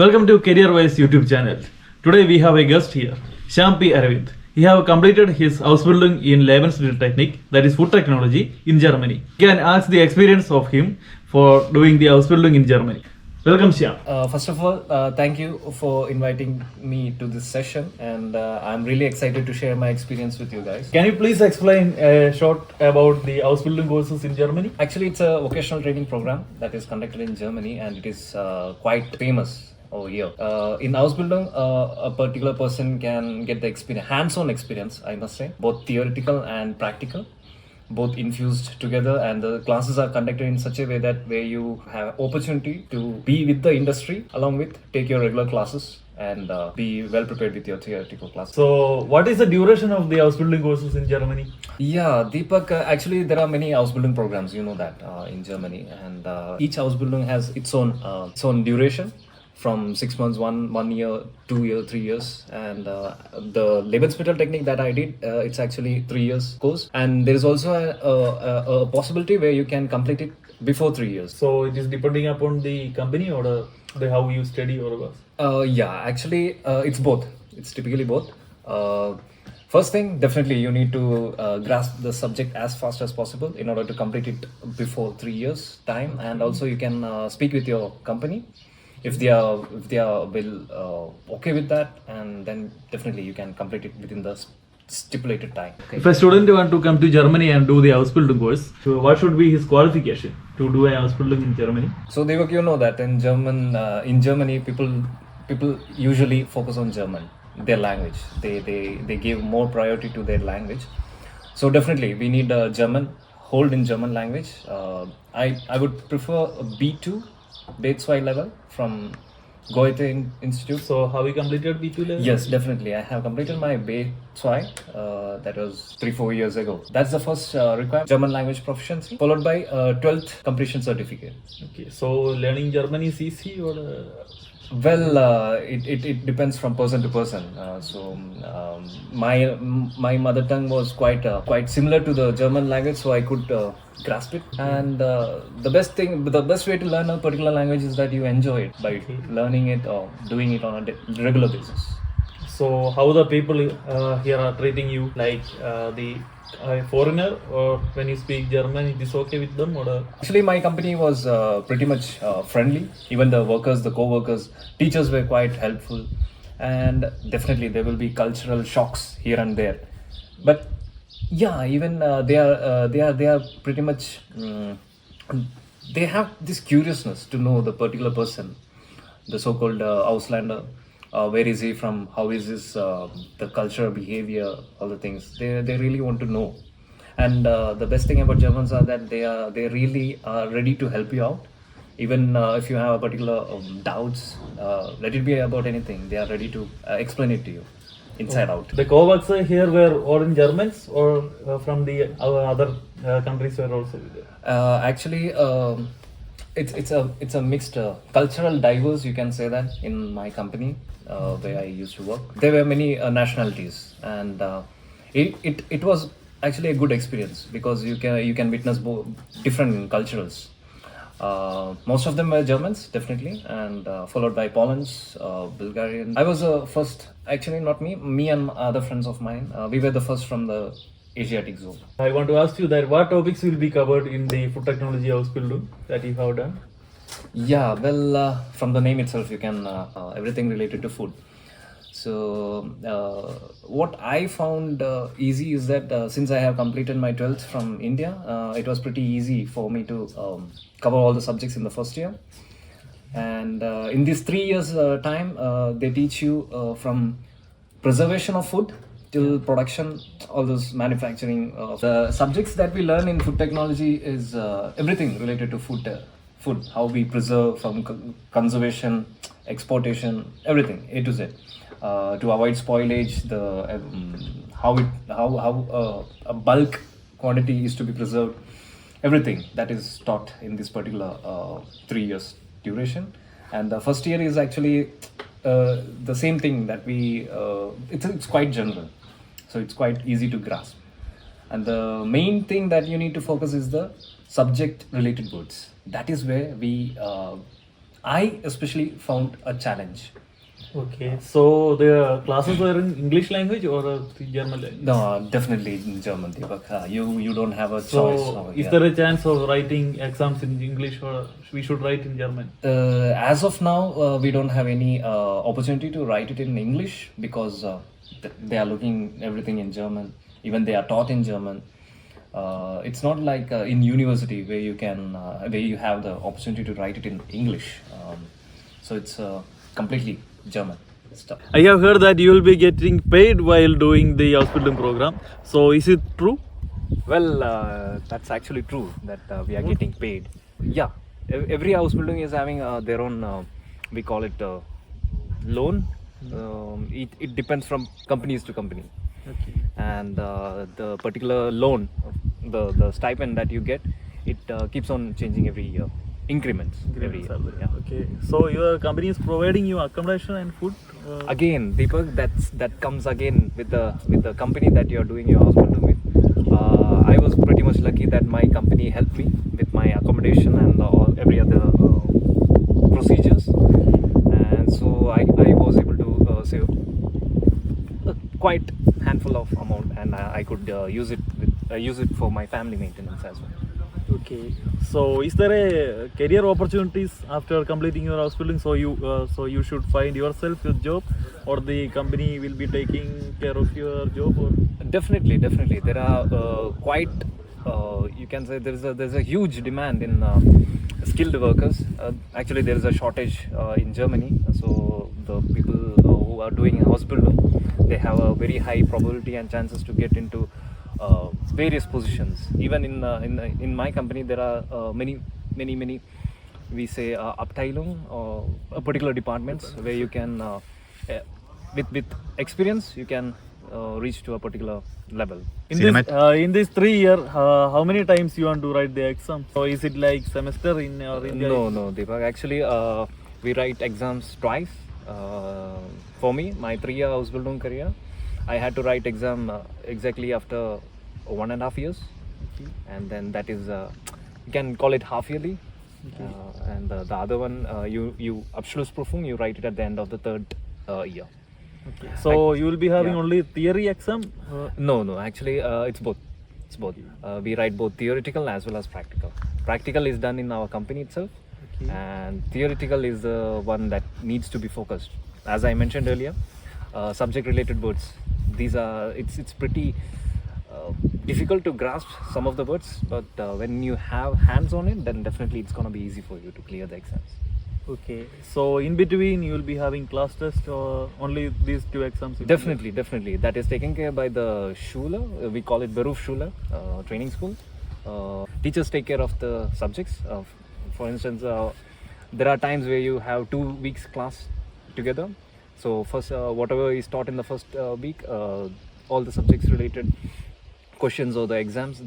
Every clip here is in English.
Welcome to CareerWise YouTube channel. Today we have a guest here, Shyam P. Aravind. He have completed his Ausbildung in Lebensmitteltechnik, that is food technology, in Germany. You can ask the experience of him for doing the Ausbildung in Germany. Welcome, Shyam. First of all, thank you for inviting me to this session, and I'm really excited to share my experience with you guys. Can you please explain short about the Ausbildung courses in Germany? Actually, it's a vocational training program that is conducted in Germany, and it is quite famous over here. In Ausbildung, a particular person can get the experience, hands-on experience, I must say, both theoretical and practical, both infused together, and the classes are conducted in such a way that where you have opportunity to be with the industry along with take your regular classes and be well prepared with your theoretical classes. So, what is the duration of the Ausbildung courses in Germany? Yeah, Deepak, actually there are many Ausbildung programs, you know that, in Germany, and each Ausbildung has its own duration. From 6 months, one year, 2 years, 3 years, and the Lebensmitteltechnik that I did, it's actually 3 years course, and there is also a possibility where you can complete it before 3 years. So it is depending upon the company or the how you study or what? Yeah, actually it's both. It's typically both. First thing, definitely you need to grasp the subject as fast as possible in order to complete it before 3 years time, and also you can speak with your company. If they are okay with that, and then definitely you can complete it within the stipulated time. Okay. If a student want to come to Germany and do the Ausbildung course, so what should be his qualification to do a Ausbildung in Germany? So Devak, you know that in Germany, people usually focus on German, their language. They give more priority to their language. So definitely we need a German, hold in German language. I would prefer a B2. B2 level from Goethe Institute. So have you completed B2 level? Yes, definitely. I have completed my B2. That was 3-4 years ago. That's the first requirement, German language proficiency, followed by 12th completion certificate. Okay. So learning German is easy or? Well, it depends from person to person. My mother tongue was quite similar to the German language, so I could grasp it. And the best way to learn a particular language is that you enjoy it by learning it or doing it on a regular basis. So how the people here are treating you, like the foreigner, or when you speak German, it is okay with them or? Actually, my company was pretty much friendly. Even the workers, the co-workers, teachers were quite helpful, and definitely there will be cultural shocks here and there. But yeah, even they are pretty much they have this curiousness to know the particular person, the so-called Auslander. Where is he from? How is his the culture, behavior, all the things. They really want to know. And the best thing about Germans are that they really are ready to help you out. Even if you have a particular doubts, let it be about anything. They are ready to explain it to you inside out. The co-workers here were all in Germans or from the other countries were also there? Actually, it's a mixed cultural diverse, you can say that, in my company where I used to work. There were many nationalities, and it was actually a good experience because you can witness different cultures. Most of them were Germans, definitely, and followed by Poland's, Bulgarian. I was first, actually not me and other friends of mine. We were the first from the Asiatic zone. I want to ask you that what topics will be covered in the food technology Ausbildung that you have done? Yeah, well, from the name itself, you can everything related to food. So what I found easy is that since I have completed my 12th from India, it was pretty easy for me to cover all the subjects in the first year. And in these 3 years time, they teach you from preservation of food till production, all those manufacturing. The subjects that we learn in food technology is everything related to food, how we preserve, from conservation, exportation, everything A to Z, to avoid spoilage, how a bulk quantity is to be preserved. Everything that is taught in this particular 3 years duration. And the first year is actually the same thing that it's quite general, so it's quite easy to grasp. And the main thing that you need to focus is the subject related words. That is where we I especially found a challenge. Okay, so the classes were in English language or the German language? No, definitely in German, Deepak. You don't have a choice So, over is here. there a chance of writing exams in English or we should write in German? As of now, we don't have any opportunity to write it in English because they are looking everything in German. Even they are taught in German. It's not like in university where you can where you have the opportunity to write it in English. So it's completely German stuff. I have heard that you will be getting paid while doing the Ausbildung program. So, is it true? Well, that's actually true that we are getting paid. Yeah, every Ausbildung is having their own, we call it loan. It depends from companies to company. Okay. And the particular loan, the stipend that you get, it keeps on changing every year. Increments every year. Yeah. Okay. So, your company is providing you accommodation and food? Again, Deepak, that comes again with the company that you're doing your hospital with. I was pretty much lucky that my company helped me with my accommodation and every other procedures, and so I was able to save a quite handful of amount, and I could use it for my family maintenance as well. Okay. So, is there a career opportunities after completing your Ausbildung? So you should find yourself a job, or the company will be taking care of your job, or Definitely. There are quite. You can say there's a huge demand in skilled workers. Actually, there is a shortage in Germany. So the people who are doing Ausbildung, they have a very high probability and chances to get into various positions. Even in my company, there are many. We say Abteilung or particular departments where you can, with experience, you can reach to a particular level. in this 3 year, how many times you want to write the exam? So, is it like semester in or in No, Deepak. Actually, we write exams twice. For me, my 3-year Ausbildung career, I had to write exam exactly after 1.5 years, and then that is you can call it half yearly. And the other one, you Abschlussprüfung, you write it at the end of the 3rd year. Okay. So, you will be having only theory exam? No. Actually, it's both. We write both theoretical as well as practical. Practical is done in our company itself, and theoretical is the one that needs to be focused. As I mentioned earlier, subject-related words. It's pretty difficult to grasp some of the words, but when you have hands on it, then definitely it's gonna be easy for you to clear the exams. Okay. So, in between, you will be having class test or only these 2 exams? Definitely. That is taken care by the Schule. We call it Berufsschule, training school. Teachers take care of the subjects. For instance, there are times where you have 2 weeks class together. So first, whatever is taught in the first week, all the subjects related questions or the exams,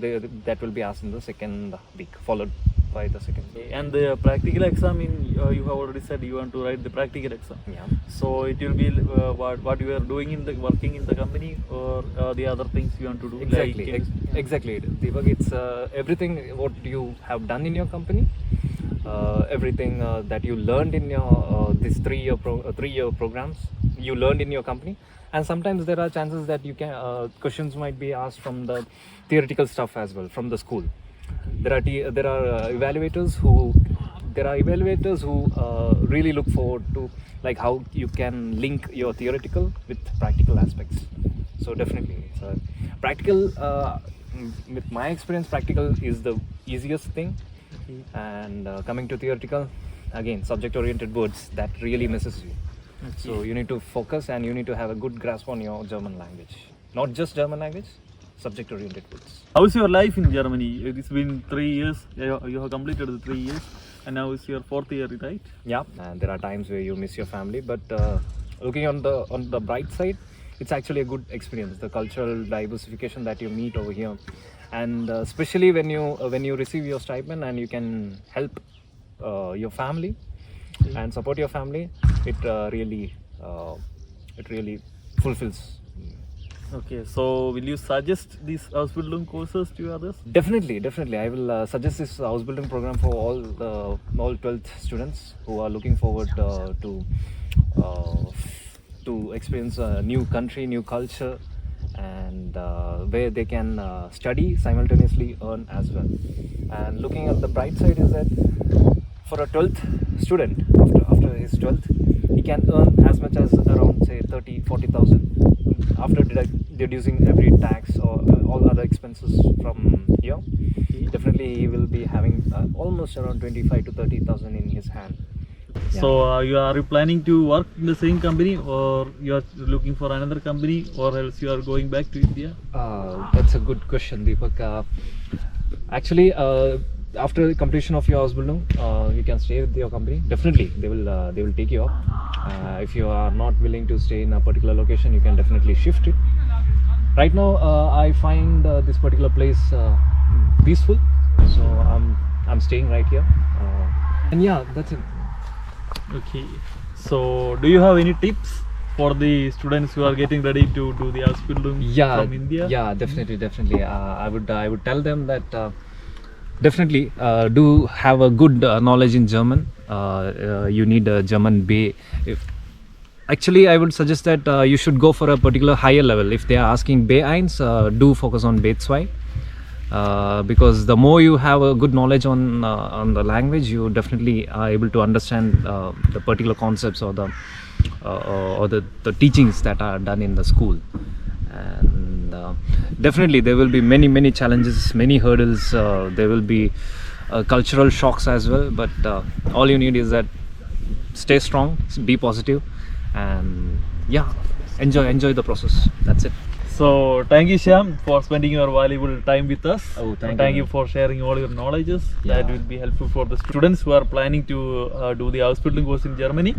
that will be asked in the second week, followed by the second week. And the practical exam, you have already said you want to write the practical exam. Yeah. So it will be what you are doing working in the company, or the other things you want to do. Exactly. Deepak, it's everything what you have done in your company, everything that you learned in your this 3-year programs you learned in your company. And sometimes there are chances that you can questions might be asked from the theoretical stuff as well from the school. There are evaluators who really look forward to like how you can link your theoretical with practical aspects. So definitely, so practical. With my experience, practical is the easiest thing. And coming to theoretical, again, subject-oriented words that really messes you. So you need to focus and you need to have a good grasp on your German language. Not just German language, subject-oriented words. How is your life in Germany? It's been 3 years. You have completed the 3 years, and now it's your 4th year, right? Yeah, and there are times where you miss your family, but looking on the bright side, it's actually a good experience. The cultural diversification that you meet over here, and especially when you receive your stipend and you can help your family and support your family, it really fulfills. Okay, so will you suggest these Ausbildung courses to others? Definitely. I will suggest this Ausbildung program for all 12th students who are looking forward to experience a new country, new culture, and where they can study simultaneously, earn as well. And looking at the bright side is that for a 12th student, after his 12th, he can earn as much as around say 30,000-40,000 after deducing every tax or all other expenses from here. Definitely he will be having almost around 25 to 30,000 in his hand. So are you planning to work in the same company, or you are looking for another company, or else you are going back to India? That's a good question, Deepak. Actually, after completion of your Ausbildung, you can stay with your company. Definitely, they will take you up. If you are not willing to stay in a particular location, you can definitely shift it. Right now, I find this particular place peaceful, so I'm staying right here. And yeah, that's it. Okay, so do you have any tips for the students who are getting ready to do the Ausbildung from India? Yeah, definitely. I would tell them that definitely do have a good knowledge in German. You need a German B. Actually, I would suggest that you should go for a particular higher level. If they are asking B1, do focus on B2. Because the more you have a good knowledge on the language, you definitely are able to understand the particular concepts or the teachings that are done in the school. And definitely there will be many challenges, many hurdles. There will be cultural shocks as well, but all you need is that stay strong, be positive, and yeah, enjoy the process. That's it. So thank you, Shyam, for spending your valuable time with us. Thank you for sharing all your knowledges. That will be helpful for the students who are planning to do the Ausbildung course in Germany.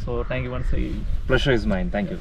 So thank you once again. Pleasure is mine. Thank you.